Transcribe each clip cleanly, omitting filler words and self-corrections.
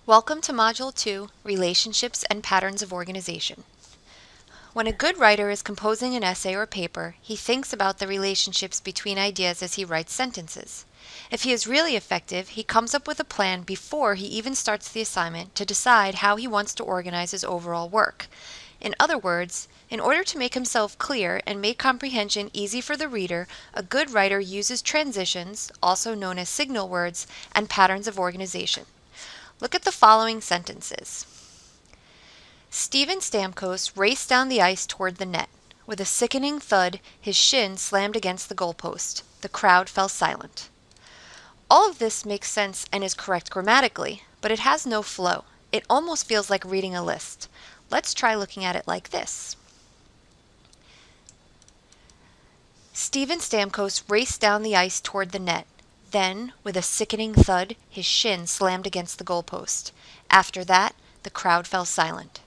Welcome to Module 2, Relationships and Patterns of Organization. When a good writer is composing an essay or paper, he thinks about the relationships between ideas as he writes sentences. If he is really effective, he comes up with a plan before he even starts the assignment to decide how he wants to organize his overall work. In other words, in order to make himself clear and make comprehension easy for the reader, a good writer uses transitions, also known as signal words, and patterns of organization. Look at the following sentences. Steven Stamkos raced down the ice toward the net. With a sickening thud, his shin slammed against the goalpost. The crowd fell silent. All of this makes sense and is correct grammatically, but it has no flow. It almost feels like reading a list. Let's try looking at it like this. Steven Stamkos raced down the ice toward the net. Then, with a sickening thud, his shin slammed against the goalpost. After that, the crowd fell silent.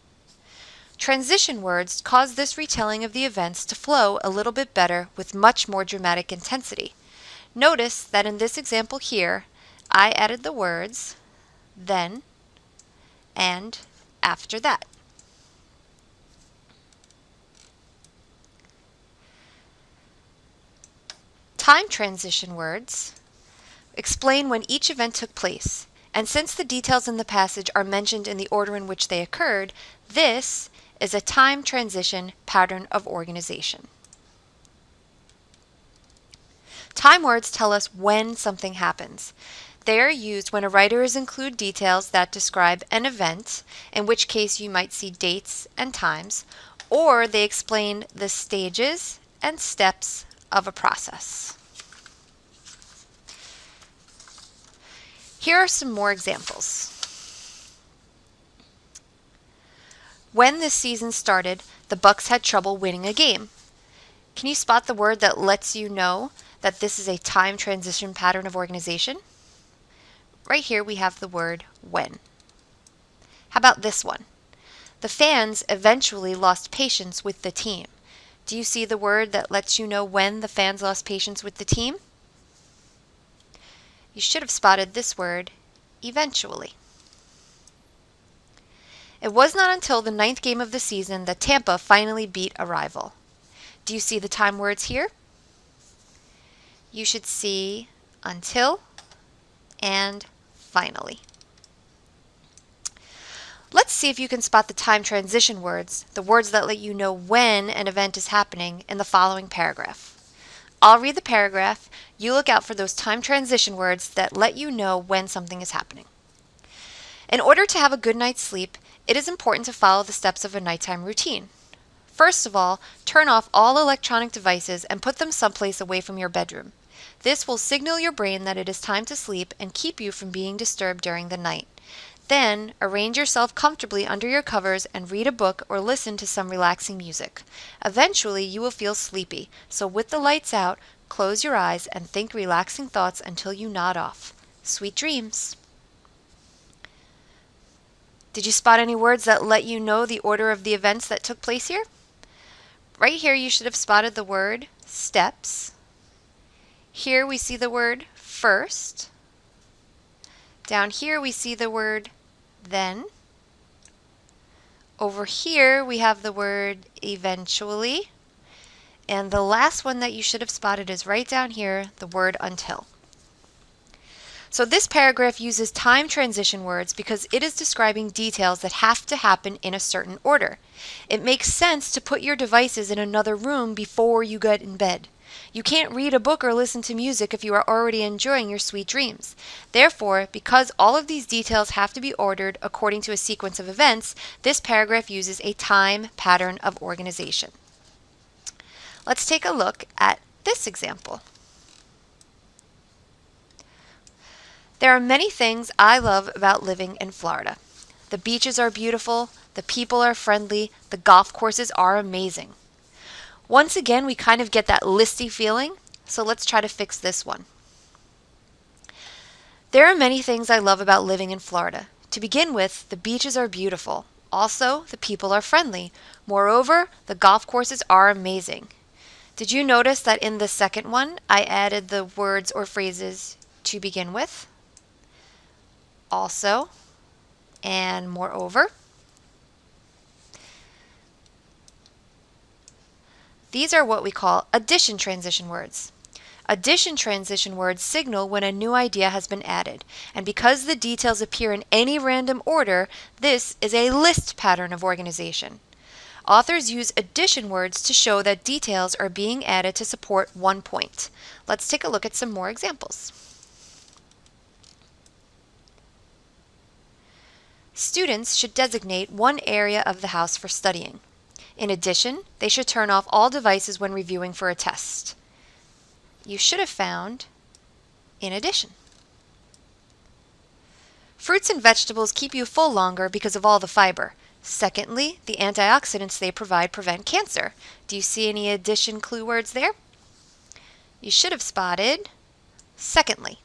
Transition words cause this retelling of the events to flow a little bit better with much more dramatic intensity. Notice that in this example here, I added the words then and after that. Time transition words explain when each event took place, and since the details in the passage are mentioned in the order in which they occurred, this is a time transition pattern of organization. Time words tell us when something happens. They are used when a writer is include details that describe an event, in which case you might see dates and times, or they explain the stages and steps of a process. Here are some more examples. When this season started, the Bucks had trouble winning a game. Can you spot the word that lets you know that this is a time transition pattern of organization? Right here we have the word when. How about this one? The fans eventually lost patience with the team. Do you see the word that lets you know when the fans lost patience with the team? You should have spotted this word, eventually. It was not until the 9th game of the season that Tampa finally beat a rival. Do you see the time words here? You should see until and finally. Let's see if you can spot the time transition words, the words that let you know when an event is happening, in the following paragraph. I'll read the paragraph. You look out for those time transition words that let you know when something is happening. In order to have a good night's sleep, it is important to follow the steps of a nighttime routine. First of all, turn off all electronic devices and put them someplace away from your bedroom. This will signal your brain that it is time to sleep and keep you from being disturbed during the night. Then, arrange yourself comfortably under your covers and read a book or listen to some relaxing music. Eventually, you will feel sleepy, so with the lights out, close your eyes and think relaxing thoughts until you nod off. Sweet dreams. Did you spot any words that let you know the order of the events that took place here? Right here, you should have spotted the word steps. Here we see the word first. Down here we see the word then. Over here we have the word eventually. And the last one that you should have spotted is right down here, the word until. So this paragraph uses time transition words because it is describing details that have to happen in a certain order. It makes sense to put your devices in another room before you get in bed. You can't read a book or listen to music if you are already enjoying your sweet dreams. Therefore, because all of these details have to be ordered according to a sequence of events, this paragraph uses a time pattern of organization. Let's take a look at this example. There are many things I love about living in Florida. The beaches are beautiful, the people are friendly, the golf courses are amazing. Once again, we kind of get that listy feeling, so let's try to fix this one. There are many things I love about living in Florida. To begin with, the beaches are beautiful. Also, the people are friendly. Moreover, the golf courses are amazing. Did you notice that in the second one, I added the words or phrases to begin with? Also, And moreover, these are what we call addition transition words. Addition transition words signal when a new idea has been added, and because the details appear in any random order, this is a list pattern of organization. Authors use addition words to show that details are being added to support one point. Let's take a look at some more examples. Students should designate one area of the house for studying. In addition, they should turn off all devices when reviewing for a test. You should have found in addition. Fruits and vegetables keep you full longer because of all the fiber. Secondly, the antioxidants they provide prevent cancer. Do you see any addition clue words there? You should have spotted secondly.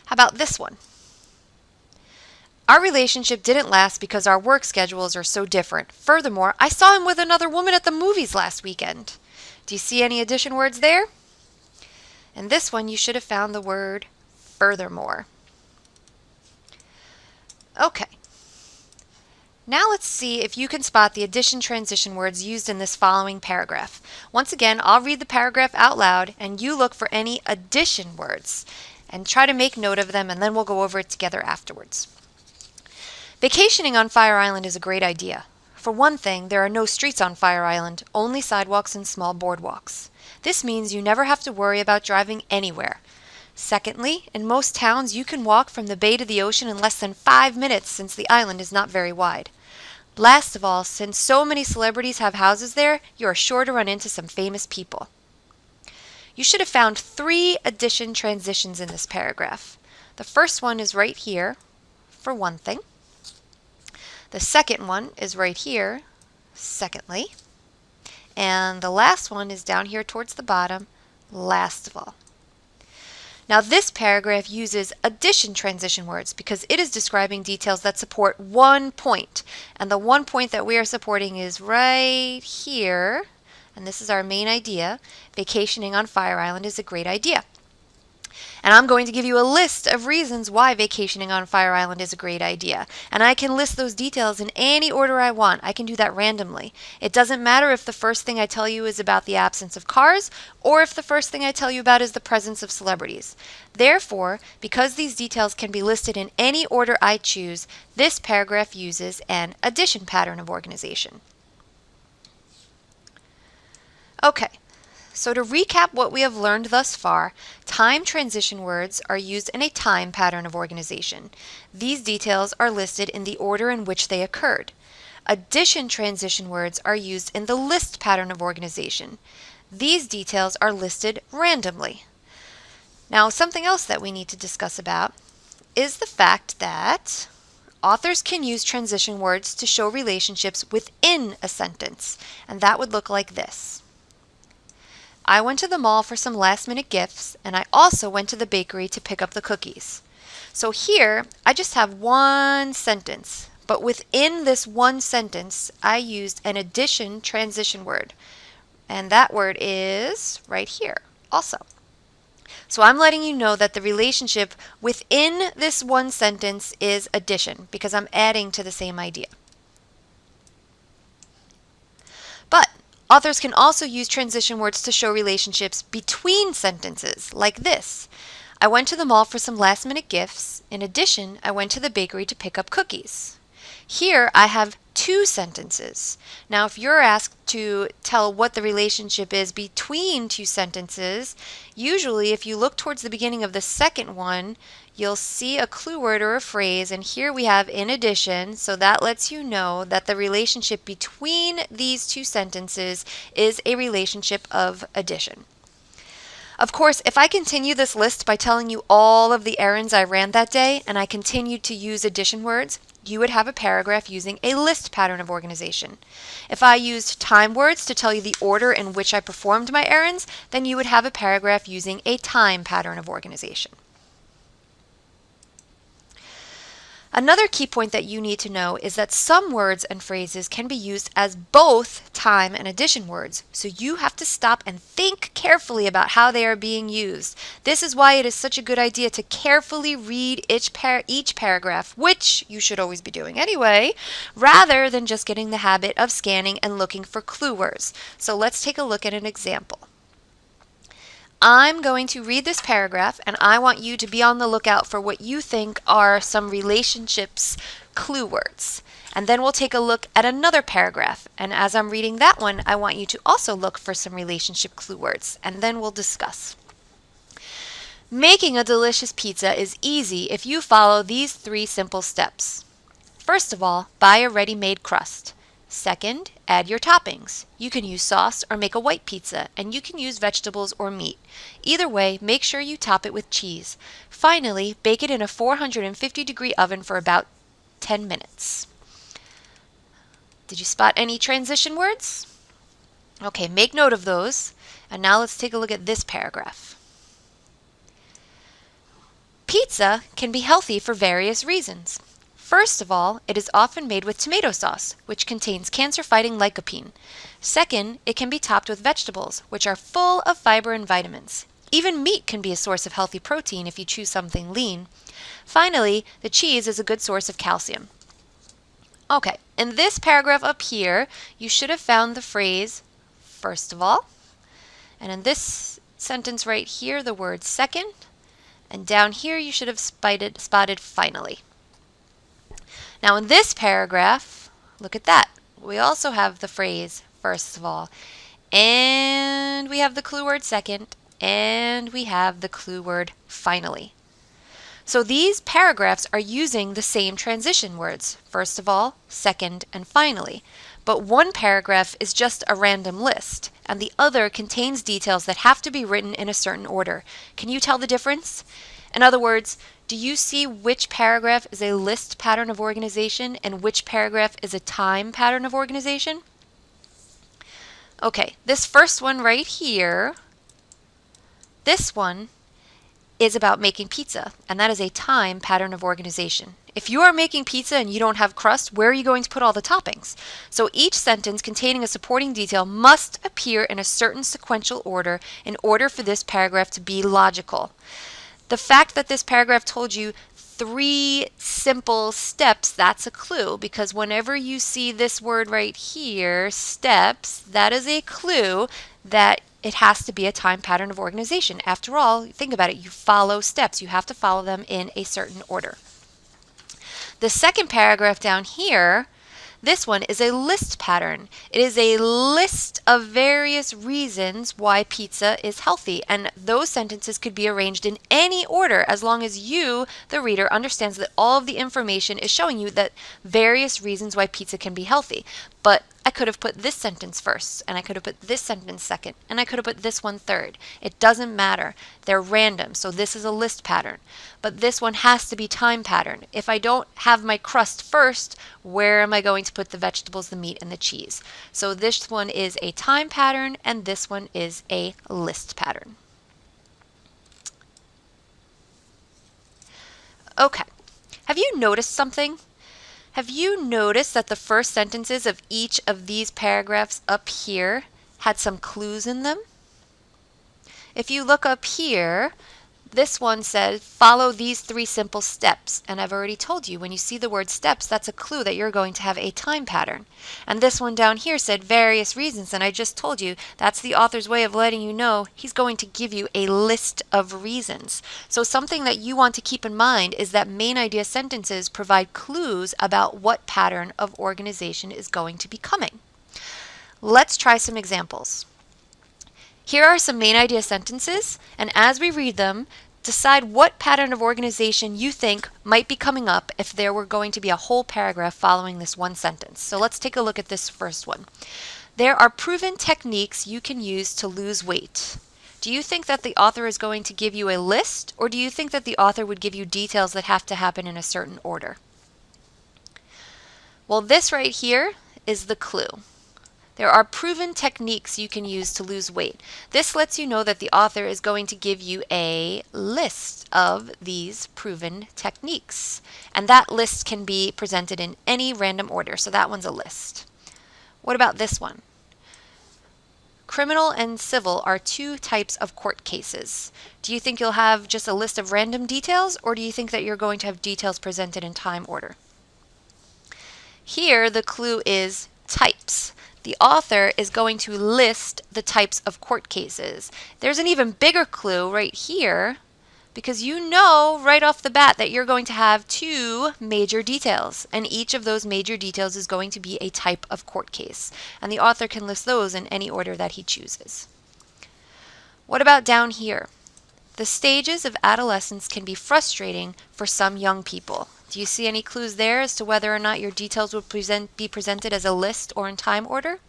How about this one? Our relationship didn't last because our work schedules are so different. Furthermore, I saw him with another woman at the movies last weekend. Do you see any addition words there? And this one, you should have found the word furthermore. Okay. Now let's see if you can spot the addition transition words used in this following paragraph. Once again, I'll read the paragraph out loud and you look for any addition words and try to make note of them, and then we'll go over it together afterwards. Vacationing on Fire Island is a great idea. For one thing, there are no streets on Fire Island, only sidewalks and small boardwalks. This means you never have to worry about driving anywhere. Secondly, in most towns you can walk from the bay to the ocean in less than 5 minutes since the island is not very wide. Last of all, since so many celebrities have houses there, you are sure to run into some famous people. You should have found 3 addition transitions in this paragraph. The first one is right here, for one thing. The second one is right here, secondly. And the last one is down here towards the bottom, last of all. Now this paragraph uses addition transition words because it is describing details that support one point. And the one point that we are supporting is right here. And this is our main idea. Vacationing on Fire Island is a great idea. And I'm going to give you a list of reasons why vacationing on Fire Island is a great idea. And I can list those details in any order I want. I can do that randomly. It doesn't matter if the first thing I tell you is about the absence of cars, or if the first thing I tell you about is the presence of celebrities. Therefore, because these details can be listed in any order I choose, this paragraph uses an addition pattern of organization. Okay. So to recap what we have learned thus far, time transition words are used in a time pattern of organization. These details are listed in the order in which they occurred. Addition transition words are used in the list pattern of organization. These details are listed randomly. Now, something else that we need to discuss about is the fact that authors can use transition words to show relationships within a sentence, and that would look like this. I went to the mall for some last-minute gifts, and I also went to the bakery to pick up the cookies. So here, I just have one sentence, but within this one sentence, I used an addition transition word, and that word is right here also. So I'm letting you know that the relationship within this one sentence is addition, because I'm adding to the same idea. But authors can also use transition words to show relationships between sentences, like this. I went to the mall for some last-minute gifts. In addition, I went to the bakery to pick up cookies. Here, I have 2 sentences. Now, if you're asked to tell what the relationship is between 2 sentences, usually if you look towards the beginning of the second one, you'll see a clue word or a phrase, and here we have in addition, so that lets you know that the relationship between these 2 sentences is a relationship of addition. Of course, if I continue this list by telling you all of the errands I ran that day, and I continued to use addition words, you would have a paragraph using a list pattern of organization. If I used time words to tell you the order in which I performed my errands, then you would have a paragraph using a time pattern of organization. Another key point that you need to know is that some words and phrases can be used as both time and addition words, so you have to stop and think carefully about how they are being used. This is why it is such a good idea to carefully read each paragraph, which you should always be doing anyway, rather than just getting the habit of scanning and looking for clue words. So let's take a look at an example. I'm going to read this paragraph, and I want you to be on the lookout for what you think are some relationships clue words. And then we'll take a look at another paragraph, and as I'm reading that one, I want you to also look for some relationship clue words, and then we'll discuss. Making a delicious pizza is easy if you follow these 3 simple steps. First of all, buy a ready-made crust. Second, add your toppings. You can use sauce or make a white pizza, and you can use vegetables or meat. Either way, make sure you top it with cheese. Finally, bake it in a 450-degree oven for about 10 minutes. Did you spot any transition words? Okay, make note of those. And now let's take a look at this paragraph. Pizza can be healthy for various reasons. First of all, it is often made with tomato sauce, which contains cancer-fighting lycopene. Second, it can be topped with vegetables, which are full of fiber and vitamins. Even meat can be a source of healthy protein if you choose something lean. Finally, the cheese is a good source of calcium. Okay, in this paragraph up here, you should have found the phrase, first of all, and in this sentence right here, the word second, and down here you should have spotted finally. Now in this paragraph, look at that. We also have the phrase, first of all, and we have the clue word second, and we have the clue word finally. So these paragraphs are using the same transition words, first of all, second, and finally. But one paragraph is just a random list, and the other contains details that have to be written in a certain order. Can you tell the difference? In other words, do you see which paragraph is a list pattern of organization and which paragraph is a time pattern of organization? Okay, this first one right here, this one is about making pizza, and that is a time pattern of organization. If you are making pizza and you don't have crust, where are you going to put all the toppings? So each sentence containing a supporting detail must appear in a certain sequential order in order for this paragraph to be logical. The fact that this paragraph told you 3 simple steps, that's a clue, because whenever you see this word right here, steps, that is a clue that it has to be a time pattern of organization. After all, think about it, you follow steps. You have to follow them in a certain order. The second paragraph down here, this one is a list pattern. It is a list of various reasons why pizza is healthy, and those sentences could be arranged in any order as long as you, the reader, understands that all of the information is showing you that various reasons why pizza can be healthy. But I could have put this sentence first, and I could have put this sentence second, and I could have put this one third. It doesn't matter. They're random, so this is a list pattern. But this one has to be time pattern. If I don't have my crust first, where am I going to put the vegetables, the meat, and the cheese? So this one is a time pattern, and this one is a list pattern. Okay. Have you noticed something? Have you noticed that the first sentences of each of these paragraphs up here had some clues in them? If you look up here, this one says, follow these 3 simple steps. And I've already told you, when you see the word steps, that's a clue that you're going to have a time pattern. And this one down here said various reasons. And I just told you, that's the author's way of letting you know he's going to give you a list of reasons. So something that you want to keep in mind is that main idea sentences provide clues about what pattern of organization is going to be coming. Let's try some examples. Here are some main idea sentences, and as we read them, decide what pattern of organization you think might be coming up if there were going to be a whole paragraph following this one sentence. So let's take a look at this first one. There are proven techniques you can use to lose weight. Do you think that the author is going to give you a list, or do you think that the author would give you details that have to happen in a certain order? Well, this right here is the clue. There are proven techniques you can use to lose weight. This lets you know that the author is going to give you a list of these proven techniques. And that list can be presented in any random order, so that one's a list. What about this one? Criminal and civil are two types of court cases. Do you think you'll have just a list of random details, or do you think that you're going to have details presented in time order? Here, the clue is types. The author is going to list the types of court cases. There's an even bigger clue right here, because you know right off the bat that you're going to have two major details, and each of those major details is going to be a type of court case, and the author can list those in any order that he chooses. What about down here? The stages of adolescence can be frustrating for some young people. Do you see any clues there as to whether or not your details will be presented as a list or in time order?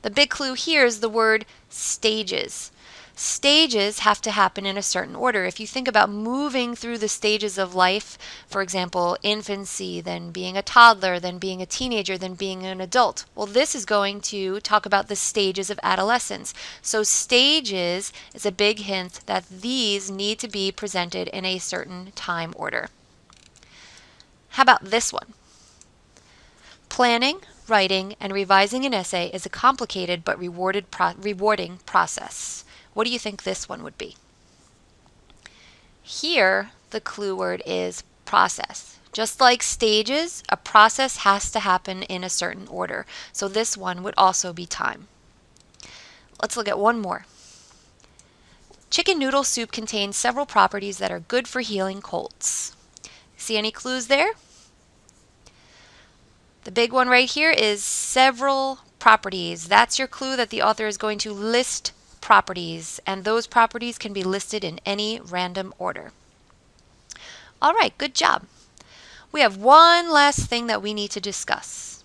The big clue here is the word stages. Stages have to happen in a certain order. If you think about moving through the stages of life, for example, infancy, then being a toddler, then being a teenager, then being an adult, well, this is going to talk about the stages of adolescence. So stages is a big hint that these need to be presented in a certain time order. How about this one? Planning, writing, and revising an essay is a complicated but rewarding process. What do you think this one would be? Here, the clue word is process. Just like stages, a process has to happen in a certain order. So this one would also be time. Let's look at one more. Chicken noodle soup contains several properties that are good for healing colds. See any clues there? The big one right here is several properties. That's your clue that the author is going to list properties, and those properties can be listed in any random order. All right, good job. We have one last thing that we need to discuss.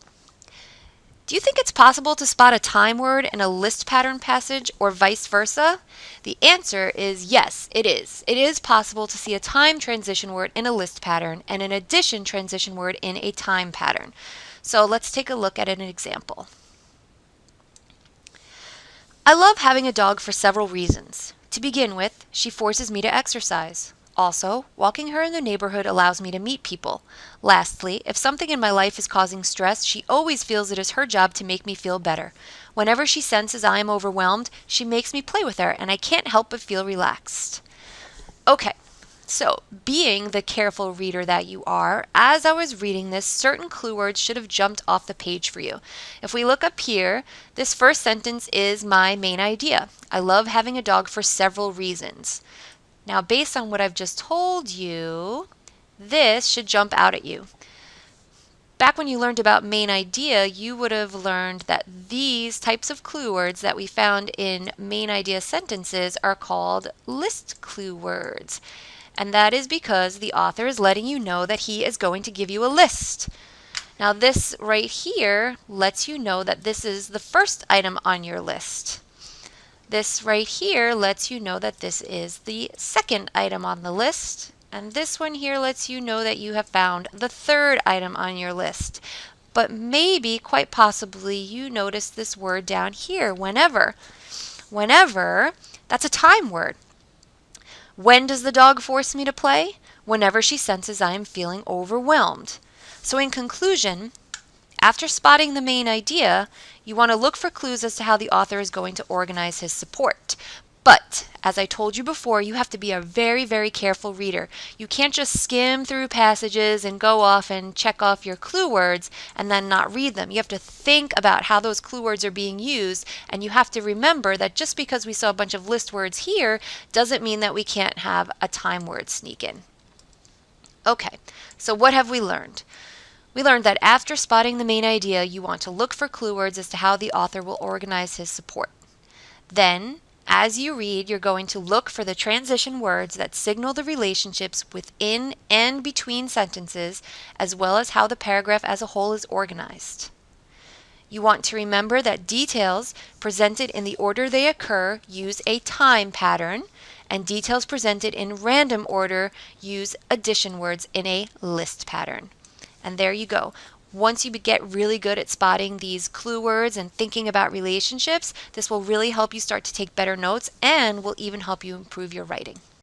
Do you think it's possible to spot a time word in a list pattern passage or vice versa? The answer is yes, it is. It is possible to see a time transition word in a list pattern and an addition transition word in a time pattern. So let's take a look at an example. I love having a dog for several reasons. To begin with, she forces me to exercise. Also, walking her in the neighborhood allows me to meet people. Lastly, if something in my life is causing stress, she always feels it is her job to make me feel better. Whenever she senses I am overwhelmed, she makes me play with her, and I can't help but feel relaxed. Okay, so being the careful reader that you are, as I was reading this, certain clue words should have jumped off the page for you. If we look up here, this first sentence is my main idea. I love having a dog for several reasons. Now, based on what I've just told you, this should jump out at you. Back when you learned about main idea, you would have learned that these types of clue words that we found in main idea sentences are called list clue words. And that is because the author is letting you know that he is going to give you a list. Now, this right here lets you know that this is the first item on your list. This right here lets you know that this is the second item on the list. And this one here lets you know that you have found the third item on your list. But maybe, quite possibly, you notice this word down here, whenever. Whenever, that's a time word. When does the dog force me to play? Whenever she senses I am feeling overwhelmed. So in conclusion, after spotting the main idea, you want to look for clues as to how the author is going to organize his support. But, as I told you before, you have to be a very, very careful reader. You can't just skim through passages and go off and check off your clue words and then not read them. You have to think about how those clue words are being used, and you have to remember that just because we saw a bunch of list words here doesn't mean that we can't have a time word sneak in. Okay, so what have we learned? We learned that after spotting the main idea, you want to look for clue words as to how the author will organize his support. Then, as you read, you're going to look for the transition words that signal the relationships within and between sentences, as well as how the paragraph as a whole is organized. You want to remember that details presented in the order they occur use a time pattern, and details presented in random order use addition words in a list pattern. And there you go. Once you get really good at spotting these clue words and thinking about relationships, this will really help you start to take better notes and will even help you improve your writing.